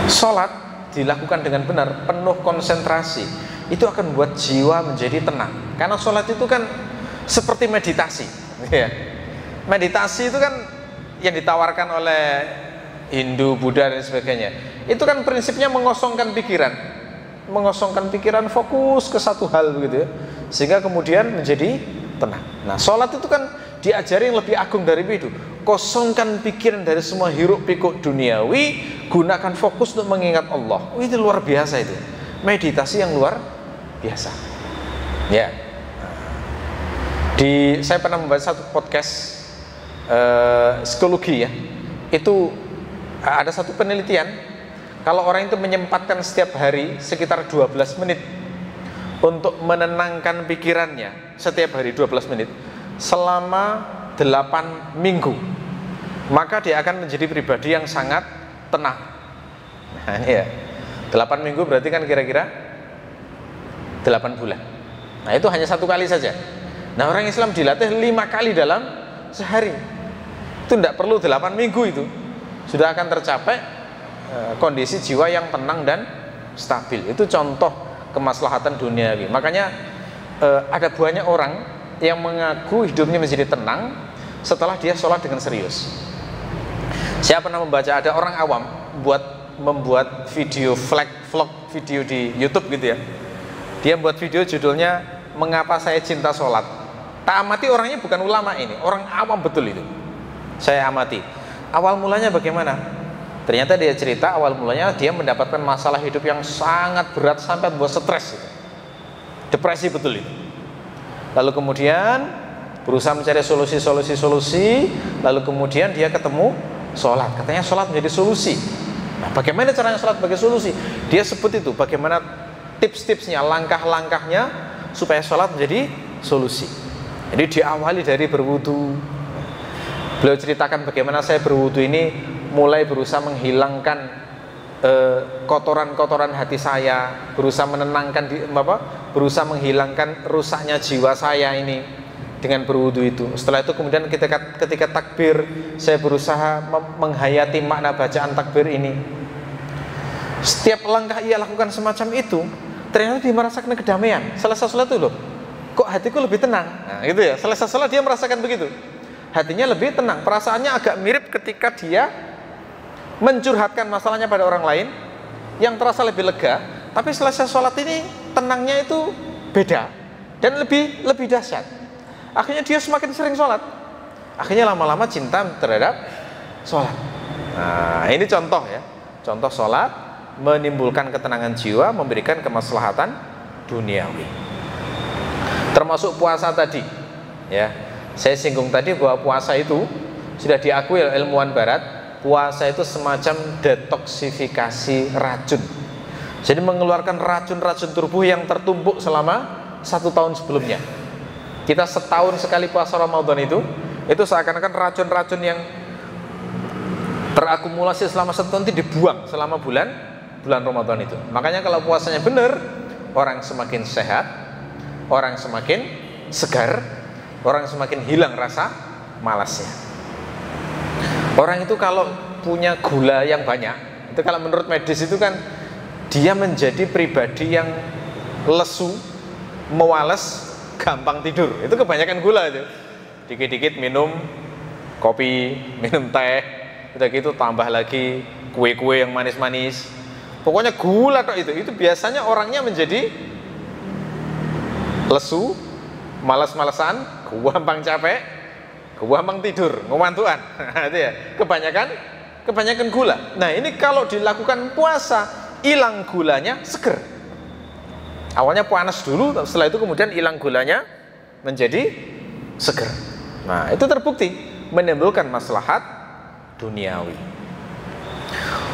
Sholat dilakukan dengan benar, penuh konsentrasi, itu akan membuat jiwa menjadi tenang. Karena sholat itu kan seperti meditasi, ya. Meditasi itu kan yang ditawarkan oleh Hindu, Buddha dan sebagainya. Itu kan prinsipnya mengosongkan pikiran, fokus ke satu hal begitu ya, sehingga kemudian menjadi tenang. Nah, sholat itu kan diajari yang lebih agung dari itu. Kosongkan pikiran dari semua hiruk pikuk duniawi, gunakan fokus untuk mengingat Allah. Itu luar biasa itu. Meditasi yang luar biasa. Ya. Saya pernah membaca satu podcast psikologi ya. Itu ada satu penelitian, kalau orang itu menyempatkan setiap hari sekitar 12 menit untuk menenangkan pikirannya, setiap hari 12 menit selama 8 minggu, maka dia akan menjadi pribadi yang sangat tenang. Nah ini ya, 8 minggu berarti kan kira-kira 8 bulan. Nah itu hanya 1 kali saja. Nah orang Islam dilatih 5 kali dalam sehari. Itu tidak perlu 8 minggu, itu sudah akan tercapai kondisi jiwa yang tenang dan stabil. Itu contoh kemaslahatan duniawi. Makanya ada banyak orang yang mengaku hidupnya menjadi tenang setelah dia sholat dengan serius. Saya pernah membaca ada orang awam membuat video vlog video di YouTube gitu ya. Dia buat video judulnya Mengapa Saya Cinta Sholat. Tak amati orangnya bukan ulama ini, orang awam betul itu. Saya amati. Awal mulanya bagaimana? Ternyata dia cerita awal mulanya dia mendapatkan masalah hidup yang sangat berat sampai buat stres gitu. Depresi betul itu. Lalu kemudian berusaha mencari solusi, lalu kemudian dia ketemu sholat. Katanya sholat menjadi solusi. Nah, bagaimana caranya sholat sebagai solusi? Dia sebut itu, bagaimana tips-tipsnya, langkah-langkahnya supaya sholat menjadi solusi. Jadi diawali dari berwudu. Beliau ceritakan bagaimana saya berwudu ini mulai berusaha menghilangkan kotoran-kotoran hati saya, berusaha menenangkan berusaha menghilangkan rusaknya jiwa saya ini dengan berwudu itu. Setelah itu kemudian ketika takbir, saya berusaha menghayati makna bacaan takbir ini. Setiap langkah ia lakukan semacam itu, ternyata dia merasakan kedamaian. Selesai sholat itu loh, kok hatiku lebih tenang. Nah, gitu ya. Selesai sholat dia merasakan begitu. Hatinya lebih tenang. Perasaannya agak mirip ketika dia mencurhatkan masalahnya pada orang lain, yang terasa lebih lega. Tapi selesai sholat ini tenangnya itu beda dan lebih dahsyat. Akhirnya dia semakin sering sholat. Akhirnya lama-lama cinta terhadap sholat. Nah, ini contoh ya. Contoh sholat menimbulkan ketenangan jiwa, memberikan kemaslahatan duniawi. Termasuk puasa tadi. Ya, saya singgung tadi bahwa puasa itu sudah diakui oleh ilmuwan barat. Puasa itu semacam detoksifikasi racun. Jadi mengeluarkan racun-racun tubuh yang tertumpuk selama 1 tahun sebelumnya. Kita setahun sekali puasa Ramadan itu seakan-akan racun-racun yang terakumulasi selama 1 tahun itu dibuang selama bulan Ramadan itu. Makanya kalau puasanya benar, orang semakin sehat, orang semakin segar, orang semakin hilang rasa malasnya. Orang itu kalau punya gula yang banyak, itu kalau menurut medis itu kan dia menjadi pribadi yang lesu, mewales, gampang tidur. Itu kebanyakan gula itu. Dikit-dikit minum kopi, minum teh, udah gitu tambah lagi kue-kue yang manis-manis. Pokoknya gula kok itu biasanya orangnya menjadi lesu, malas-malasan, gampang capek, gampang tidur, ngewantuan. Itu ya, kebanyakan gula. Nah, ini kalau dilakukan puasa, hilang gulanya, seger. Awalnya panas dulu, setelah itu kemudian hilang gulanya menjadi seger. Nah, itu terbukti menimbulkan maslahat duniawi.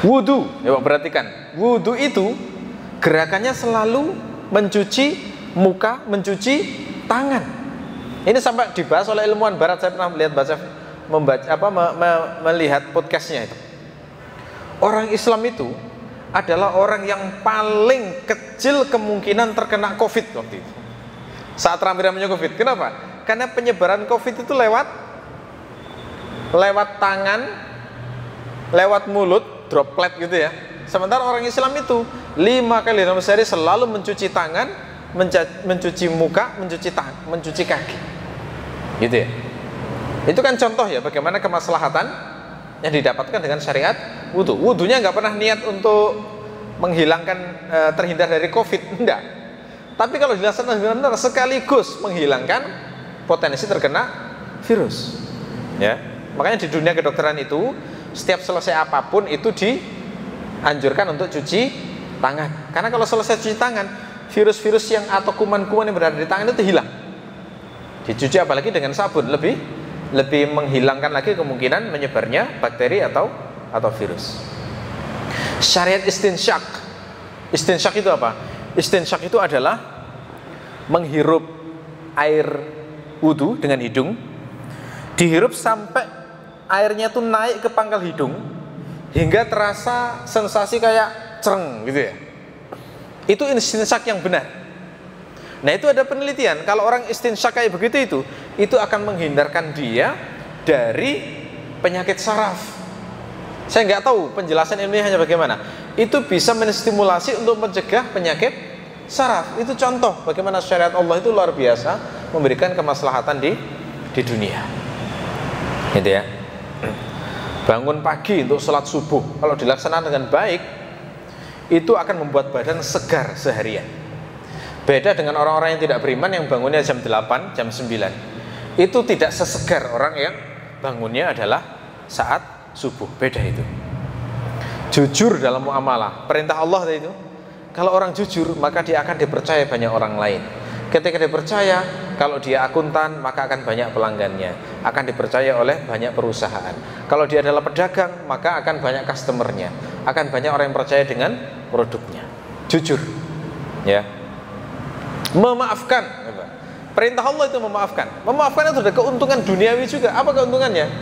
Wudu, ya Pak, perhatikan. Wudu itu gerakannya selalu mencuci muka, mencuci tangan. Ini sampai dibahas oleh ilmuwan barat. Saya pernah melihat podcastnya itu. Orang Islam itu adalah orang yang paling kecil kemungkinan terkena COVID waktu itu. Saat rame-ramenya COVID. Kenapa? Karena penyebaran COVID itu lewat tangan, lewat mulut, droplet gitu ya. Sementara orang Islam itu 5 kali dalam sehari selalu mencuci tangan, mencuci muka, mencuci kaki. Gitu ya. Itu kan contoh ya bagaimana kemaslahatan yang didapatkan dengan syariat wudu. Wudunya nggak pernah niat untuk menghilangkan terhindar dari COVID, enggak. Tapi kalau dilaksanakan benar-benar sekaligus menghilangkan potensi terkena virus. Ya. Makanya di dunia kedokteran itu setiap selesai apapun itu dianjurkan untuk cuci tangan. Karena kalau selesai cuci tangan, virus-virus yang atau kuman-kuman yang berada di tangan itu hilang. Dicuci apalagi dengan sabun, lebih menghilangkan lagi kemungkinan menyebarnya bakteri atau virus. Syariat istinsyak. Istinsyak itu apa? Istinsyak itu adalah menghirup air wudu dengan hidung, dihirup sampai airnya tuh naik ke pangkal hidung hingga terasa sensasi kayak cereng gitu ya. Itu istinsyak yang benar. Nah, itu ada penelitian, kalau orang istinsyak kayak begitu itu akan menghindarkan dia dari penyakit saraf. Saya nggak tahu penjelasan ilmiahnya bagaimana. Itu bisa menstimulasi untuk mencegah penyakit saraf. Itu contoh bagaimana syariat Allah itu luar biasa memberikan kemaslahatan di dunia. Gitu ya. bangun pagi untuk sholat subuh, kalau dilaksanakan dengan baik, itu akan membuat badan segar seharian. Beda dengan orang-orang yang tidak beriman yang bangunnya jam 8, jam 9. Itu tidak sesegar orang yang bangunnya adalah saat subuh. Beda itu. Jujur dalam muamalah, perintah Allah itu. Kalau orang jujur, maka dia akan dipercaya banyak orang lain. Ketika dipercaya, kalau dia akuntan, maka akan banyak pelanggannya, akan dipercaya oleh banyak perusahaan. Kalau dia adalah pedagang, maka akan banyak customernya, akan banyak orang yang percaya dengan produknya. Jujur, ya. Memaafkan. Perintah Allah itu memaafkan. Memaafkan itu ada keuntungan duniawi juga. Apa keuntungannya?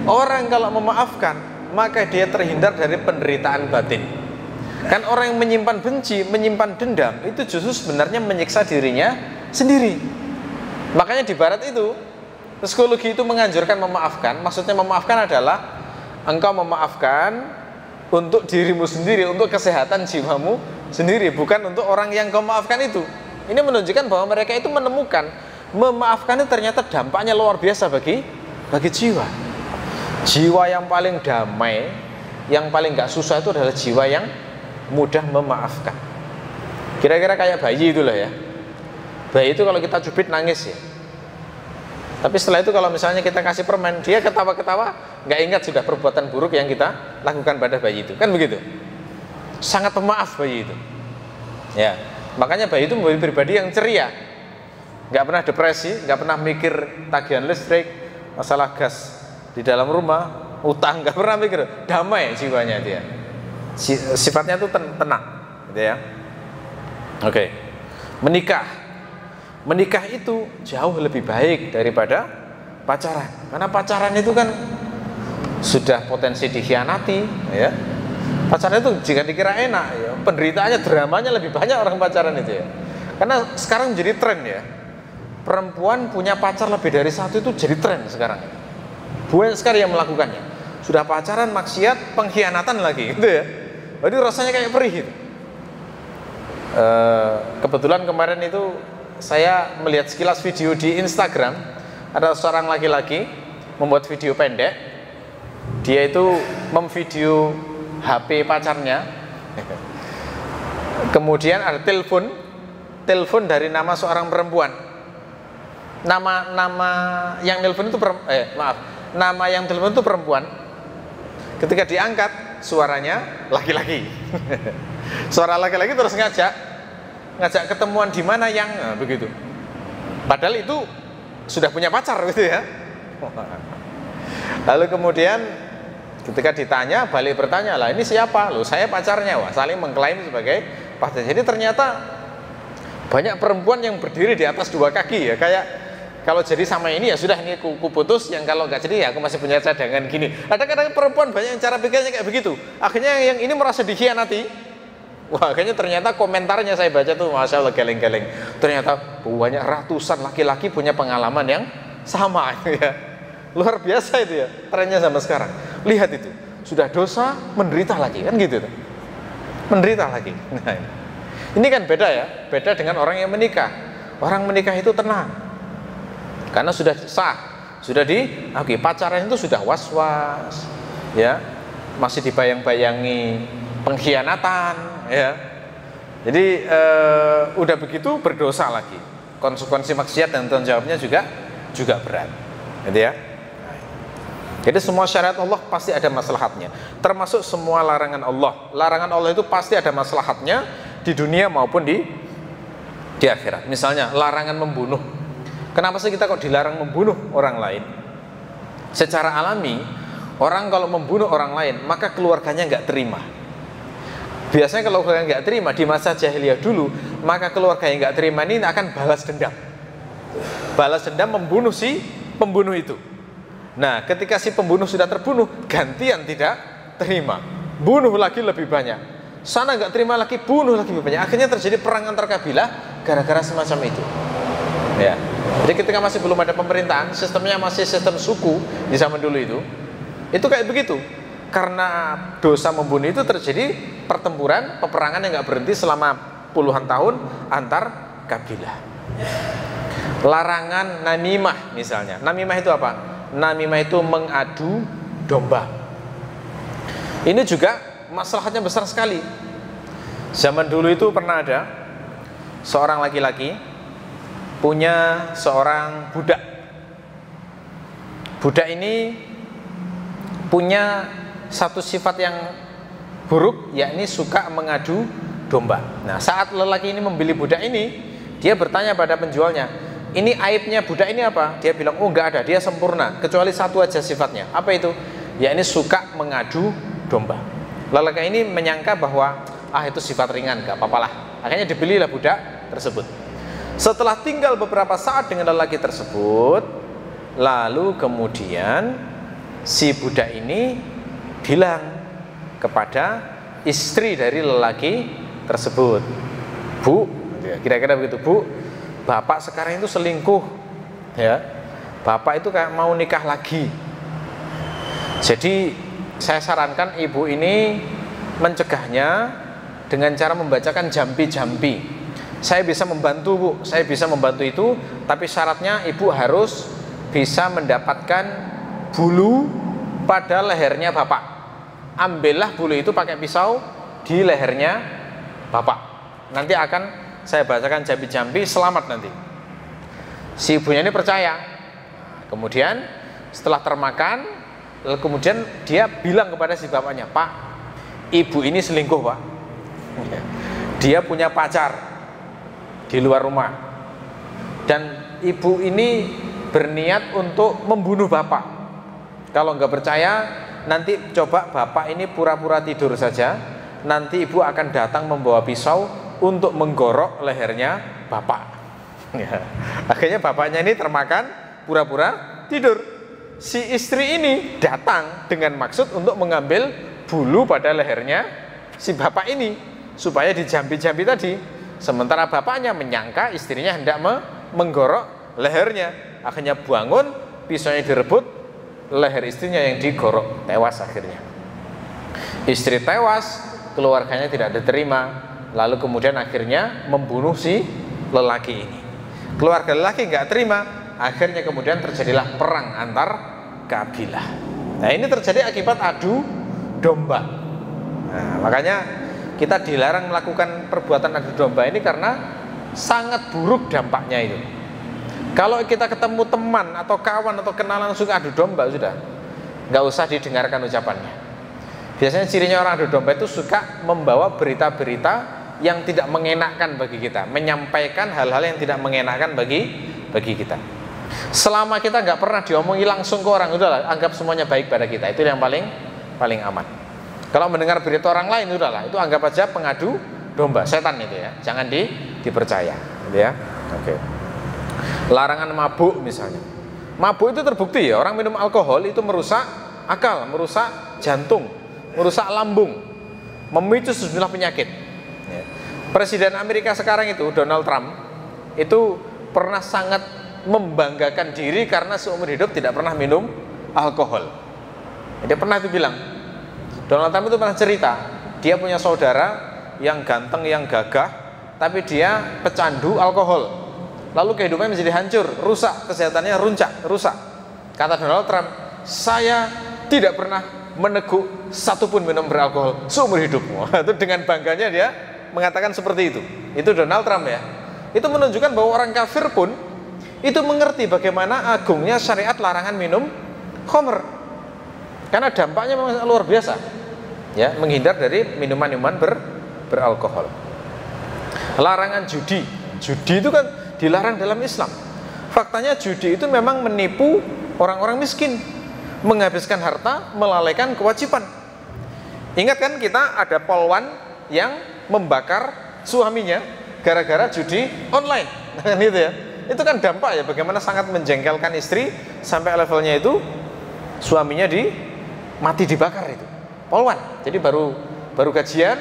Orang kalau memaafkan, maka dia terhindar dari penderitaan batin. Kan orang yang menyimpan benci, menyimpan dendam, itu justru sebenarnya menyiksa dirinya sendiri. Makanya di barat itu, psikologi itu menganjurkan memaafkan. Maksudnya memaafkan adalah engkau memaafkan untuk dirimu sendiri, untuk kesehatan jiwamu sendiri, bukan untuk orang yang kau maafkan itu. Ini menunjukkan bahwa mereka itu menemukan memaafkan itu ternyata dampaknya luar biasa bagi jiwa. Jiwa yang paling damai, yang paling gak susah itu adalah jiwa yang mudah memaafkan. Kira-kira kayak bayi itulah ya. Bayi itu kalau kita cubit nangis ya. Tapi setelah itu kalau misalnya kita kasih permen, dia ketawa-ketawa, nggak ingat sudah perbuatan buruk yang kita lakukan pada bayi itu. Kan begitu. Sangat pemaaf bayi itu. Ya, makanya bayi itu menjadi pribadi yang ceria. Nggak pernah depresi, nggak pernah mikir tagihan listrik, masalah gas di dalam rumah, utang, nggak pernah mikir. Damai jiwanya dia. Sifatnya itu tenang, gitu ya. Oke. Menikah itu jauh lebih baik daripada pacaran. Karena pacaran itu kan sudah potensi dikhianati, ya. Pacaran itu jika dikira enak, ya, penderitaannya, dramanya lebih banyak orang pacaran itu ya. Karena sekarang menjadi tren ya. Perempuan punya pacar lebih dari satu itu jadi tren sekarang. Banyak sekali yang melakukannya. Sudah pacaran, maksiat, pengkhianatan lagi, gitu ya. Jadi rasanya kayak perih gitu. Kebetulan kemarin itu saya melihat sekilas video di Instagram. Ada seorang laki-laki membuat video pendek. Dia itu memvideo HP pacarnya. Kemudian ada telepon dari nama seorang perempuan. Nama yang telepon itu nama yang telepon itu perempuan. Ketika diangkat, suaranya laki-laki. Suara laki-laki terus ngajak ketemuan di mana yang begitu. Padahal itu sudah punya pacar gitu ya. Lalu kemudian ketika ditanya, balik bertanya, lah ini siapa? Loh, saya pacarnya. Wah, saling mengklaim sebagai pacar. Jadi ternyata banyak perempuan yang berdiri di atas dua kaki ya. Kayak kalau jadi sama ini ya sudah, ini ku putus. Yang kalau nggak jadi ya aku masih punya cadangan gini. Kadang-kadang perempuan banyak yang cara pikirnya kayak begitu. Akhirnya yang ini merasa dikhianati. Wah, akhirnya ternyata komentarnya saya baca tuh, Masya Allah, geleng-geleng. Ternyata banyak ratusan laki-laki punya pengalaman yang sama ya. Luar biasa itu ya, trennya sama sekarang. Lihat itu, sudah dosa, menderita lagi, kan gitu tuh. Menderita lagi. Nah, ini kan beda ya, beda dengan orang yang menikah. Orang menikah itu tenang, karena sudah sah, sudah pacaran itu sudah was-was, ya, masih dibayang-bayangi pengkhianatan, ya. Jadi udah begitu berdosa lagi. Konsekuensi maksiat dan tanggung jawabnya juga berat, gitu ya. Jadi semua syariat Allah pasti ada maslahatnya, termasuk semua larangan Allah. Larangan Allah itu pasti ada maslahatnya di dunia maupun di akhirat. Misalnya larangan membunuh. Kenapa sih kita kok dilarang membunuh orang lain? Secara alami, orang kalau membunuh orang lain, maka keluarganya nggak terima. Biasanya kalau keluarga nggak terima di masa jahiliyah dulu, maka keluarga yang nggak terima ini akan balas dendam. Balas dendam membunuh si pembunuh itu. Nah, ketika si pembunuh sudah terbunuh, gantian tidak terima, bunuh lagi lebih banyak. Sana nggak terima lagi, bunuh lagi lebih banyak. Akhirnya terjadi perang antar kabilah gara-gara semacam itu. Ya. Jadi ketika masih belum ada pemerintahan, sistemnya masih sistem suku di zaman dulu itu kayak begitu. Karena dosa membunuh itu terjadi pertempuran, peperangan yang nggak berhenti selama puluhan tahun antar kabilah. Larangan namimah misalnya. Namimah itu apa? Namimah itu mengadu domba. Ini juga masalahnya besar sekali. Zaman dulu itu pernah ada seorang laki-laki punya seorang budak. Budak ini punya satu sifat yang buruk, yakni suka mengadu domba. Nah, saat lelaki ini membeli budak ini, dia bertanya pada penjualnya, ini aibnya budak ini apa? Dia bilang, oh enggak ada, dia sempurna, kecuali satu aja sifatnya. Apa itu? Yakni suka mengadu domba. Lelaki ini menyangka bahwa itu sifat ringan, gak apa-apalah. Akhirnya dibelilah budak tersebut. Setelah tinggal beberapa saat dengan lelaki tersebut, lalu kemudian si budak ini bilang kepada istri dari lelaki tersebut, Bu, kira-kira begitu, Bu, bapak sekarang itu selingkuh, ya, bapak itu kayak mau nikah lagi. Jadi saya sarankan ibu ini mencegahnya dengan cara membacakan jampi-jampi. Saya bisa membantu, Bu, saya bisa membantu itu, tapi syaratnya ibu harus bisa mendapatkan bulu pada lehernya bapak. Ambillah bulu itu pakai pisau di lehernya bapak. Nanti akan saya bacakan jampi-jampi, selamat nanti. Si ibunya ini percaya. Kemudian setelah termakan, lalu kemudian dia bilang kepada si bapaknya, Pak, ibu ini selingkuh, Pak. Dia punya pacar di luar rumah. Dan ibu ini berniat untuk membunuh bapak. Kalau nggak percaya, nanti coba bapak ini pura-pura tidur saja. Nanti ibu akan datang membawa pisau untuk menggorok lehernya bapak. Ya. Akhirnya bapaknya ini termakan, pura-pura tidur. Si istri ini datang dengan maksud untuk mengambil bulu pada lehernya si bapak ini supaya dijampi-jampi tadi. Sementara bapaknya menyangka istrinya hendak menggorok lehernya. Akhirnya bangun, pisaunya direbut, leher istrinya yang digorok, tewas akhirnya. Istri tewas, keluarganya tidak diterima, lalu kemudian akhirnya membunuh si lelaki ini. Keluarga lelaki nggak terima, akhirnya kemudian terjadilah perang antar kabilah. Nah, ini terjadi akibat adu domba. Nah, makanya kita dilarang melakukan perbuatan adu domba ini karena sangat buruk dampaknya itu. Kalau kita ketemu teman atau kawan atau kenalan suka adu domba, sudah nggak usah didengarkan ucapannya. Biasanya cirinya orang adu domba itu suka membawa berita-berita yang tidak mengenakkan bagi kita, menyampaikan hal-hal yang tidak mengenakkan bagi kita. Selama kita nggak pernah diomongi langsung ke orang, udahlah, anggap semuanya baik pada kita. Itu yang paling aman. Kalau mendengar berita orang lain, udahlah, itu anggap aja pengadu domba, setan itu ya, jangan dipercaya, gitu ya. Oke. Larangan mabuk misalnya. Mabuk itu terbukti ya, orang minum alkohol itu merusak akal, merusak jantung, merusak lambung, memicu sejumlah penyakit. Ya. Presiden Amerika sekarang itu, Donald Trump, itu pernah sangat membanggakan diri karena seumur hidup tidak pernah minum alkohol. Dia pernah itu bilang, Donald Trump itu pernah cerita, dia punya saudara yang ganteng, yang gagah, tapi dia pecandu alkohol. Lalu kehidupannya menjadi hancur, rusak, kesehatannya rusak. Kata Donald Trump, saya tidak pernah meneguk satupun minum beralkohol seumur hidupmu. Itu dengan bangganya dia mengatakan seperti itu. Itu Donald Trump ya. Itu menunjukkan bahwa orang kafir pun itu mengerti bagaimana agungnya syariat larangan minum khamr. Karena dampaknya memang luar biasa. Ya, menghindar dari minuman-minuman beralkohol. Larangan judi. Judi itu kan dilarang dalam Islam. Faktanya judi itu memang menipu orang-orang miskin, menghabiskan harta, melalaikan kewajiban. Ingat kan kita ada polwan yang membakar suaminya gara-gara judi online. Kan itu ya. Itu kan dampak ya, bagaimana sangat menjengkelkan istri sampai levelnya itu suaminya mati dibakar itu. Polwan. Jadi baru gajian,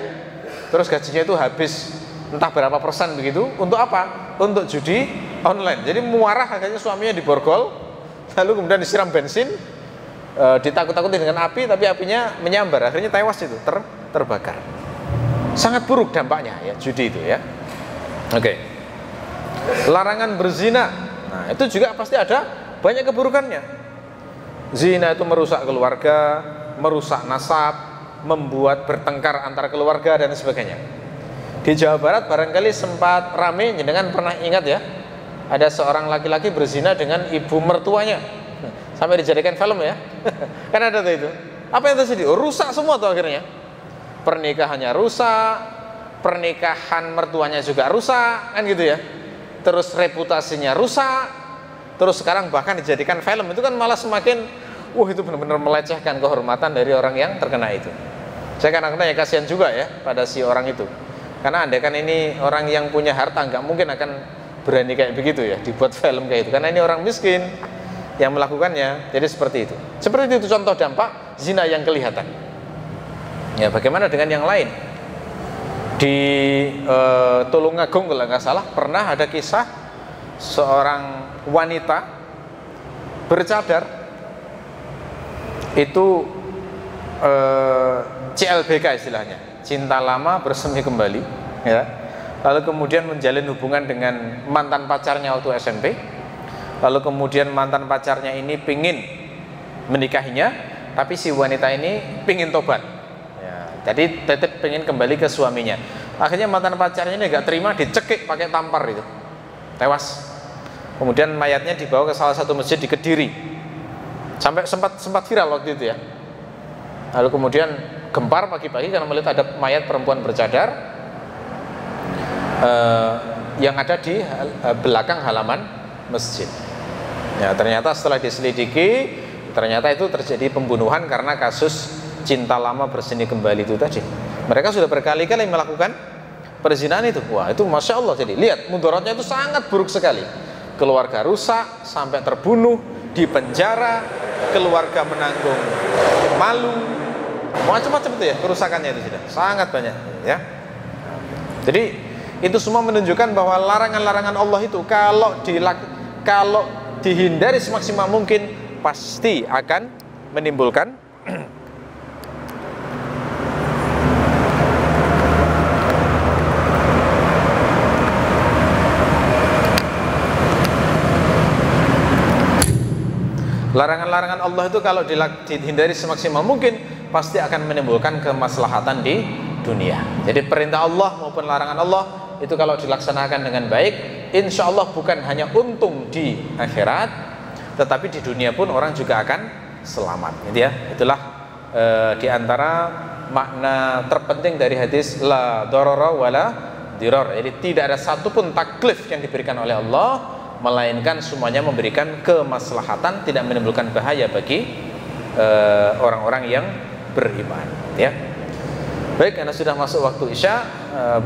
terus gajinya itu habis entah berapa persen begitu. Untuk apa? Untuk judi online. Jadi muarah, akhirnya suaminya diborgol, lalu kemudian disiram bensin, ditakut-takuti dengan api, tapi apinya menyambar, akhirnya tewas itu, terbakar. Sangat buruk dampaknya ya judi itu ya. Oke. Larangan berzina. Nah, itu juga pasti ada banyak keburukannya. Zina itu merusak keluarga, merusak nasab, membuat bertengkar antar keluarga dan sebagainya. Di Jawa Barat barangkali sempat rame, jenengan pernah ingat ya, ada seorang laki-laki berzina dengan ibu mertuanya, sampai dijadikan film ya. Kan ada tuh itu. Apa yang terjadi? Rusak semua tuh akhirnya. Pernikahannya rusak, pernikahan mertuanya juga rusak, kan gitu ya. Terus reputasinya rusak, terus sekarang bahkan dijadikan film. Itu kan malah semakin, itu benar-benar melecehkan kehormatan dari orang yang terkena itu. Saya kadang-kadang ya kasihan juga ya pada si orang itu. Karena andai kan ini orang yang punya harta, nggak mungkin akan berani kayak begitu ya, dibuat film kayak itu. Karena ini orang miskin yang melakukannya. Jadi seperti itu. Seperti itu contoh dampak zina yang kelihatan. Ya, bagaimana dengan yang lain? Di Tulungagung kalau nggak salah pernah ada kisah seorang wanita bercadar itu CLBK istilahnya, cinta lama bersemi kembali ya. Lalu kemudian menjalin hubungan dengan mantan pacarnya waktu SMP. Lalu kemudian mantan pacarnya ini pingin menikahinya, tapi si wanita ini pingin tobat. Jadi tetap pengen kembali ke suaminya. Akhirnya mantan pacarnya ini nggak terima, dicekik pakai tampar itu, tewas. Kemudian mayatnya dibawa ke salah satu masjid di Kediri. Sampai sempat viral waktu itu ya. Lalu kemudian gempar pagi-pagi karena melihat ada mayat perempuan bercadar yang ada di belakang halaman masjid. Ya, ternyata setelah diselidiki, ternyata itu terjadi pembunuhan karena kasus cinta lama bersemi kembali itu tadi. Mereka sudah berkali-kali melakukan perzinahan itu. Wah, itu Masya Allah. Jadi lihat, mudaratnya itu sangat buruk sekali. Keluarga rusak, sampai terbunuh, dipenjara, keluarga menanggung malu, macam-macam itu ya, kerusakannya itu sudah sangat banyak ya. Jadi itu semua menunjukkan bahwa larangan-larangan Allah itu kalau dihindari semaksimal mungkin pasti akan menimbulkan larangan-larangan Allah itu kalau dihindari semaksimal mungkin pasti akan menimbulkan kemaslahatan di dunia. Jadi perintah Allah maupun larangan Allah itu kalau dilaksanakan dengan baik, insya Allah bukan hanya untung di akhirat, tetapi di dunia pun orang juga akan selamat. Gitu ya. Itulah di antara makna terpenting dari hadis la darara wala dirar. Jadi tidak ada satupun taklif yang diberikan oleh Allah, melainkan semuanya memberikan kemaslahatan, tidak menimbulkan bahaya bagi orang-orang yang beriman ya. Baik, karena sudah masuk waktu Isya,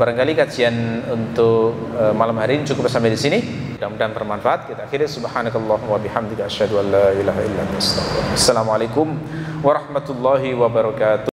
barangkali kajian untuk malam hari ini cukup sampai di sini. Mudah-mudahan bermanfaat. Kita akhiri subhanakallahumma wa bihamdika asyhadu an la ilaha illa anta astaghfiruka. Assalamualaikum warahmatullahi wabarakatuh.